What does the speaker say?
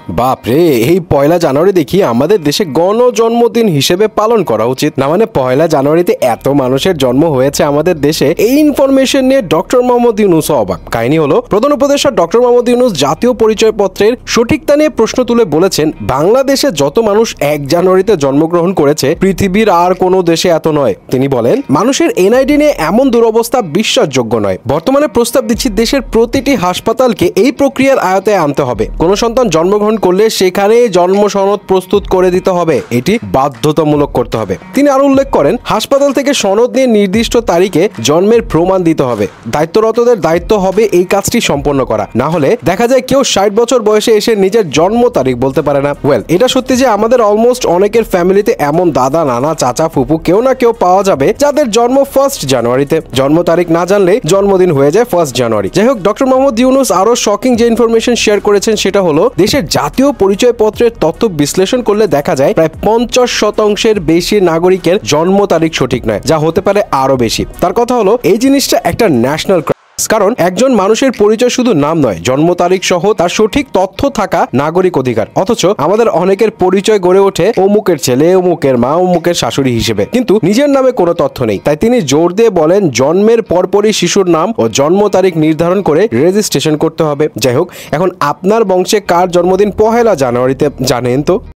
বাপরে, এই পয়লা জানুয়ারি দেখি আমাদের দেশে গণজন্মদিন হিসেবে পালন করা উচিত না। মানে পয়লা জানুয়ারিতে এত মানুষের জন্ম হয়েছে আমাদের দেশে, এই ইনফরমেশন নিয়ে ডক্টর মোহাম্মদ ইউনূস অবাক। কাহিনী হলো, প্রধান উপদেষ্টা ডক্টর মোহাম্মদ ইউনূস জাতীয় পরিচয়পত্রের সঠিকতা নিয়ে প্রশ্ন তুলে বলেছেন, বাংলাদেশে যত মানুষ 1 জানুয়ারিতে জন্মগ্রহণ করেছে পৃথিবীর আর কোনো দেশে এত নয়। তিনি বলেন, মানুষের এনআইডি নিয়ে এমন দুরবস্থা বিশ্বাসযোগ্য নয়। বর্তমানে প্রস্তাব দিচ্ছি দেশের প্রতিটি হাসপাতালকে এই প্রক্রিয়ার আয়তায় আনতে হবে। কোন সন্তান জন্মগ্রহণ করলে সেখানে জন্ম সনদ প্রস্তুত করে দিতে হবে, এটি বাধ্যতামূলক করতে হবে। তিনি আরো উল্লেখ করেন, হাসপাতাল থেকে সনদ নিয়ে নির্দিষ্ট তারিখে জন্মের প্রমাণ দিতে হবে। দায়িত্বরতদের দায়িত্ব হবে এই কাজটি সম্পন্ন করা, না হলে দেখা যায় কেউ 60 বছর বয়সে এসে নিজের জন্ম তারিখ বলতে পারে না। এটা সত্যি যে আমাদের অলমোস্ট অনেকের ফ্যামিলিতে এমন দাদা, নানা, চাচা, ফুপু কেউ না কেউ পাওয়া যাবে যাদের জন্ম 1 জানুয়ারিতে। জন্ম তারিখ না জানলে জন্মদিন হয়ে যায় 1 জানুয়ারি। যাই হোক, ডক্টর মোহাম্মদ ইউনূস আরো শকিং যে ইনফরমেশন শেয়ার করেছেন সেটা হলো, দেশের জাতীয় পরিচয়পত্রের তথ্য বিশ্লেষণ করলে দেখা যায় প্রায় 50% বেশি নাগরিকের জন্ম তারিখ সঠিক নয়, যা হতে পারে আরো বেশি। তার কথা হলো, এই জিনিসটা একটা ন্যাশনাল কারণ একজন মানুষের পরিচয় শুধু নাম নয়, জন্ম তারিখ সহ তার সঠিক তথ্য থাকা নাগরিক অধিকার। অথচ আমাদের অনেকের পরিচয় গড়ে ওঠে অমুকের ছেলে, অমুকের মা, অমুকের শাশুড়ি হিসেবে, কিন্তু নিজের নামে কোনো তথ্য নেই। তাই তিনি জোর দিয়ে বলেন, জন্মের পরপরই শিশুর নাম ও জন্ম তারিখ নির্ধারণ করে রেজিস্ট্রেশন করতে হবে। যাই হোক, এখন আপনার বংশে কার জন্মদিন 1 জানুয়ারিতে জানেন তো?